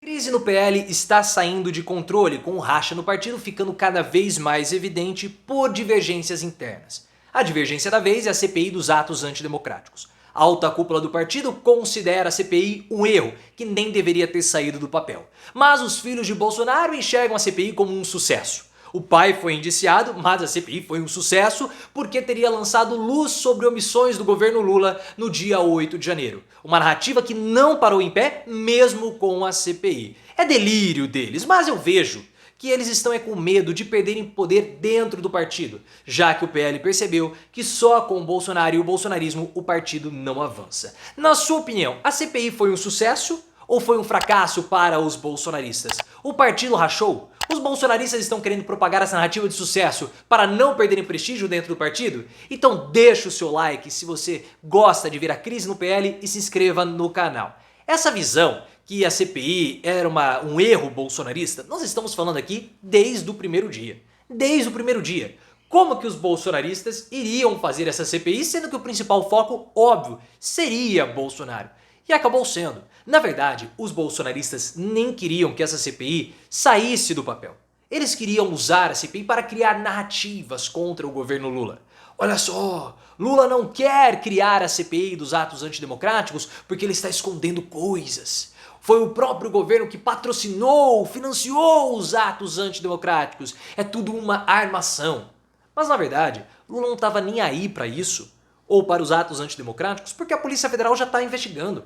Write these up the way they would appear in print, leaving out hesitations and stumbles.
A crise no PL está saindo de controle, com o racha no partido ficando cada vez mais evidente por divergências internas. A divergência da vez é a CPI dos atos antidemocráticos. A alta cúpula do partido considera a CPI um erro, que nem deveria ter saído do papel. Mas os filhos de Bolsonaro enxergam a CPI como um sucesso. O pai foi indiciado, mas a CPI foi um sucesso porque teria lançado luz sobre omissões do governo Lula no dia 8 de janeiro. Uma narrativa que não parou em pé mesmo com a CPI. É delírio deles, mas eu vejo que eles estão com medo de perderem poder dentro do partido, já que o PL percebeu que só com o Bolsonaro e o bolsonarismo o partido não avança. Na sua opinião, a CPI foi um sucesso ou foi um fracasso para os bolsonaristas? O partido rachou? Os bolsonaristas estão querendo propagar essa narrativa de sucesso para não perderem prestígio dentro do partido? Então deixa o seu like se você gosta de ver a crise no PL e se inscreva no canal. Essa visão que a CPI era um erro bolsonarista, nós estamos falando aqui desde o primeiro dia. Desde o primeiro dia. Como que os bolsonaristas iriam fazer essa CPI, sendo que o principal foco, óbvio, seria Bolsonaro? E acabou sendo. Na verdade, os bolsonaristas nem queriam que essa CPI saísse do papel. Eles queriam usar a CPI para criar narrativas contra o governo Lula. Olha só, Lula não quer criar a CPI dos atos antidemocráticos porque ele está escondendo coisas. Foi o próprio governo que patrocinou, financiou os atos antidemocráticos. É tudo uma armação. Mas na verdade, Lula não estava nem aí para isso, ou para os atos antidemocráticos, porque a Polícia Federal já está investigando.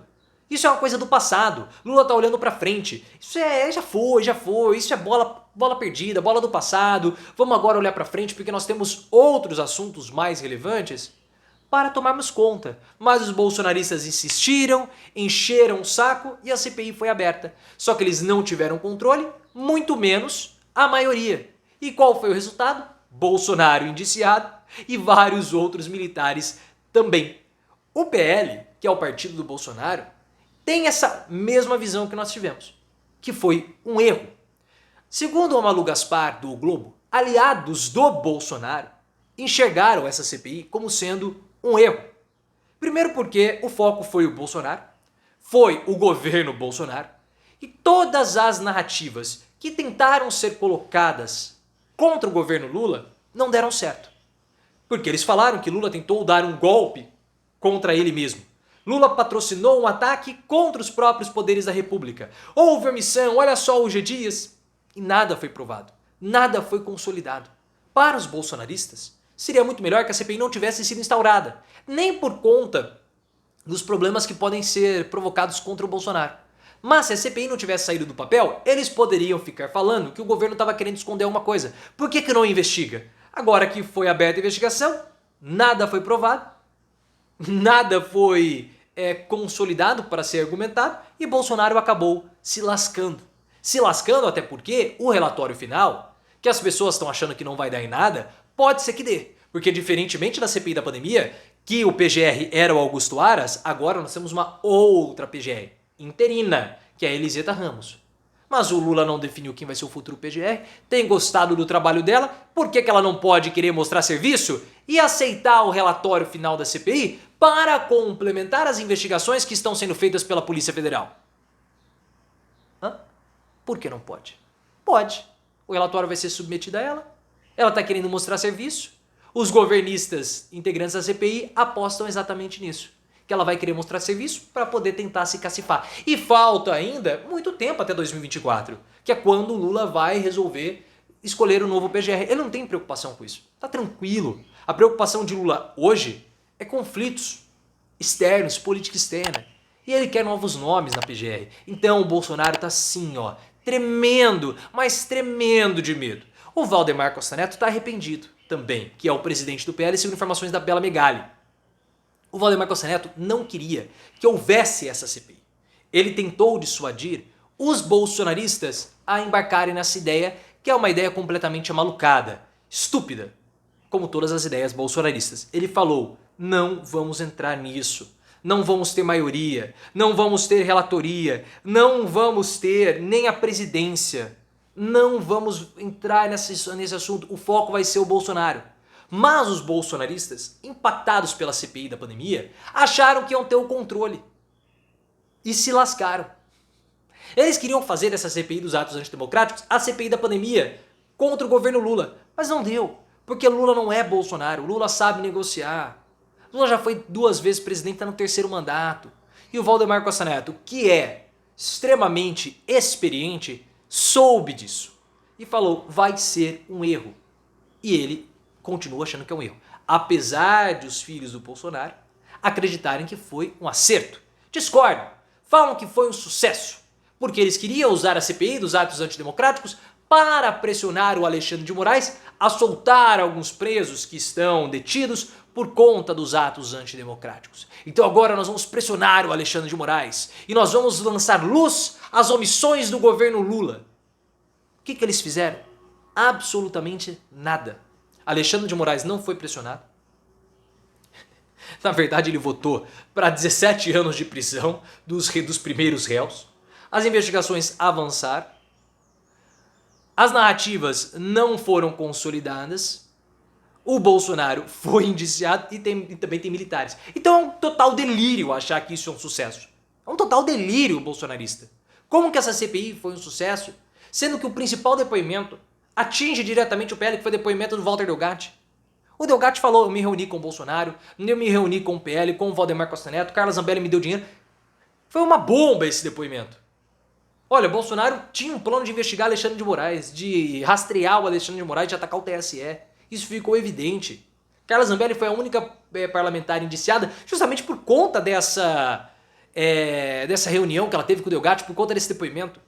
Isso é uma coisa do passado. Lula está olhando para frente. Isso já foi. Isso é bola perdida, bola do passado. Vamos agora olhar para frente porque nós temos outros assuntos mais relevantes para tomarmos conta. Mas os bolsonaristas insistiram, encheram o saco e a CPI foi aberta. Só que eles não tiveram controle, muito menos a maioria. E qual foi o resultado? Bolsonaro indiciado e vários outros militares também. O PL, que é o partido do Bolsonaro, tem essa mesma visão que nós tivemos, que foi um erro. Segundo o Malu Gaspar, do Globo, aliados do Bolsonaro enxergaram essa CPI como sendo um erro. Primeiro porque o foco foi o Bolsonaro, foi o governo Bolsonaro, e todas as narrativas que tentaram ser colocadas contra o governo Lula não deram certo. Porque eles falaram que Lula tentou dar um golpe contra ele mesmo. Lula patrocinou um ataque contra os próprios poderes da República. Houve omissão, olha só o G. Dias. E nada foi provado. Nada foi consolidado. Para os bolsonaristas, seria muito melhor que a CPI não tivesse sido instaurada. Nem por conta dos problemas que podem ser provocados contra o Bolsonaro. Mas se a CPI não tivesse saído do papel, eles poderiam ficar falando que o governo estava querendo esconder alguma coisa. Por que não investiga? Agora que foi aberta a investigação, nada foi provado, nada foi consolidado para ser argumentado e Bolsonaro acabou se lascando. Se lascando até porque o relatório final, que as pessoas estão achando que não vai dar em nada, pode ser que dê. Porque diferentemente da CPI da pandemia, que o PGR era o Augusto Aras, agora nós temos uma outra PGR, interina, que é a Elizeta Ramos. Mas o Lula não definiu quem vai ser o futuro PGR, tem gostado do trabalho dela, por que ela não pode querer mostrar serviço e aceitar o relatório final da CPI para complementar as investigações que estão sendo feitas pela Polícia Federal? Por que não pode? Pode. O relatório vai ser submetido a ela, ela está querendo mostrar serviço, os governistas integrantes da CPI apostam exatamente nisso. Que ela vai querer mostrar serviço para poder tentar se cacifar. E falta ainda muito tempo até 2024, que é quando o Lula vai resolver escolher o novo PGR. Ele não tem preocupação com isso, tá tranquilo. A preocupação de Lula hoje é conflitos externos, política externa. E ele quer novos nomes na PGR. Então o Bolsonaro tá assim, ó, tremendo, mas tremendo de medo. O Valdemar Costa Neto tá arrependido também, que é o presidente do PL, segundo informações da Bela Megali. O Valdemar Costa Neto não queria que houvesse essa CPI. Ele tentou dissuadir os bolsonaristas a embarcarem nessa ideia, que é uma ideia completamente amalucada, estúpida, como todas as ideias bolsonaristas. Ele falou, não vamos entrar nisso, não vamos ter maioria, não vamos ter relatoria, não vamos ter nem a presidência, não vamos entrar nesse assunto, o foco vai ser o Bolsonaro. Mas os bolsonaristas, impactados pela CPI da pandemia, acharam que iam ter o controle. E se lascaram. Eles queriam fazer dessa CPI dos atos antidemocráticos a CPI da pandemia contra o governo Lula, mas não deu, porque Lula não é Bolsonaro, Lula sabe negociar. Lula já foi 2 vezes presidente, está no 3º mandato. E o Valdemar Costa Neto, que é extremamente experiente, soube disso e falou, vai ser um erro. E ele continua achando que é um erro, apesar de os filhos do Bolsonaro acreditarem que foi um acerto. Discordam, falam que foi um sucesso, porque eles queriam usar a CPI dos atos antidemocráticos para pressionar o Alexandre de Moraes a soltar alguns presos que estão detidos por conta dos atos antidemocráticos. Então agora nós vamos pressionar o Alexandre de Moraes e nós vamos lançar luz às omissões do governo Lula. O que eles fizeram? Absolutamente nada. Alexandre de Moraes não foi pressionado. Na verdade, ele votou para 17 anos de prisão dos primeiros réus. As investigações avançaram. As narrativas não foram consolidadas. O Bolsonaro foi indiciado e também tem militares. Então é um total delírio achar que isso é um sucesso. É um total delírio bolsonarista. Como que essa CPI foi um sucesso, sendo que o principal depoimento atinge diretamente o PL, que foi o depoimento do Walter Delgatti. O Delgatti falou, eu me reuni com o Bolsonaro, eu me reuni com o PL, com o Valdemar Costa Neto, Carla Zambelli me deu dinheiro. Foi uma bomba esse depoimento. Olha, Bolsonaro tinha um plano de investigar Alexandre de Moraes, de rastrear o Alexandre de Moraes, de atacar o TSE. Isso ficou evidente. Carla Zambelli foi a única parlamentar indiciada justamente por conta dessa reunião que ela teve com o Delgatti, por conta desse depoimento.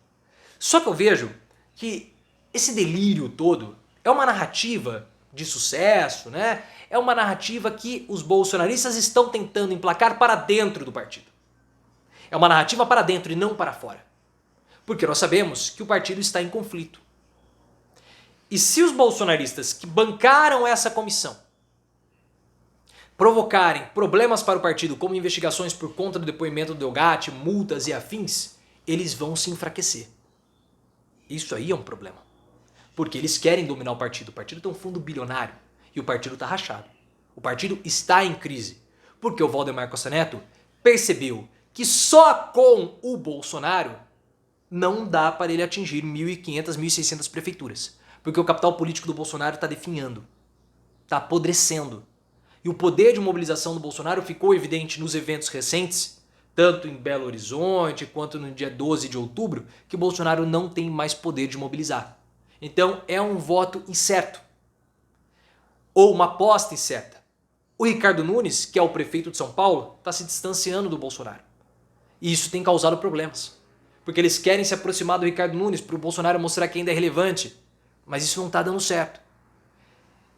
Só que eu vejo que esse delírio todo é uma narrativa de sucesso, né? É uma narrativa que os bolsonaristas estão tentando emplacar para dentro do partido. É uma narrativa para dentro e não para fora. Porque nós sabemos que o partido está em conflito. E se os bolsonaristas que bancaram essa comissão provocarem problemas para o partido, como investigações por conta do depoimento do Delgatti, multas e afins, eles vão se enfraquecer. Isso aí é um problema. Porque eles querem dominar o partido. O partido tem um fundo bilionário e o partido está rachado. O partido está em crise. Porque o Valdemar Costa Neto percebeu que só com o Bolsonaro não dá para ele atingir 1.500, 1.600 prefeituras. Porque o capital político do Bolsonaro está definhando, está apodrecendo. E o poder de mobilização do Bolsonaro ficou evidente nos eventos recentes, tanto em Belo Horizonte quanto no dia 12 de outubro, que o Bolsonaro não tem mais poder de mobilizar. Então é um voto incerto, ou uma aposta incerta. O Ricardo Nunes, que é o prefeito de São Paulo, está se distanciando do Bolsonaro. E isso tem causado problemas. Porque eles querem se aproximar do Ricardo Nunes para o Bolsonaro mostrar que ainda é relevante. Mas isso não está dando certo.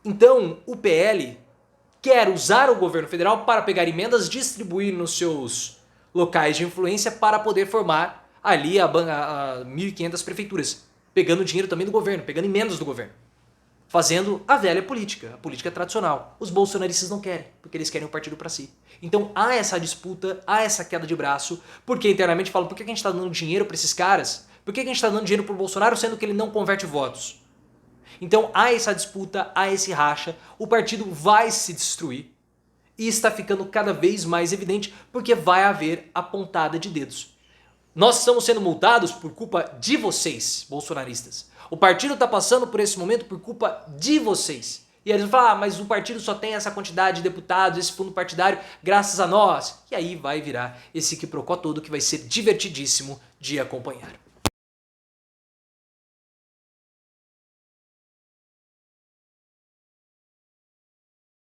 Então o PL quer usar o governo federal para pegar emendas, distribuir nos seus locais de influência para poder formar ali a 1.500 prefeituras. Pegando dinheiro também do governo, pegando emendas do governo. Fazendo a velha política, a política tradicional. Os bolsonaristas não querem, porque eles querem o partido para si. Então há essa disputa, há essa queda de braço, porque internamente falam, por que a gente está dando dinheiro para esses caras? Por que a gente está dando dinheiro para o Bolsonaro, sendo que ele não converte votos? Então há essa disputa, há esse racha, o partido vai se destruir e está ficando cada vez mais evidente porque vai haver a pontada de dedos. Nós estamos sendo multados por culpa de vocês, bolsonaristas. O partido está passando por esse momento por culpa de vocês. E eles vão falar, mas o partido só tem essa quantidade de deputados, esse fundo partidário, graças a nós. E aí vai virar esse quiprocó todo que vai ser divertidíssimo de acompanhar.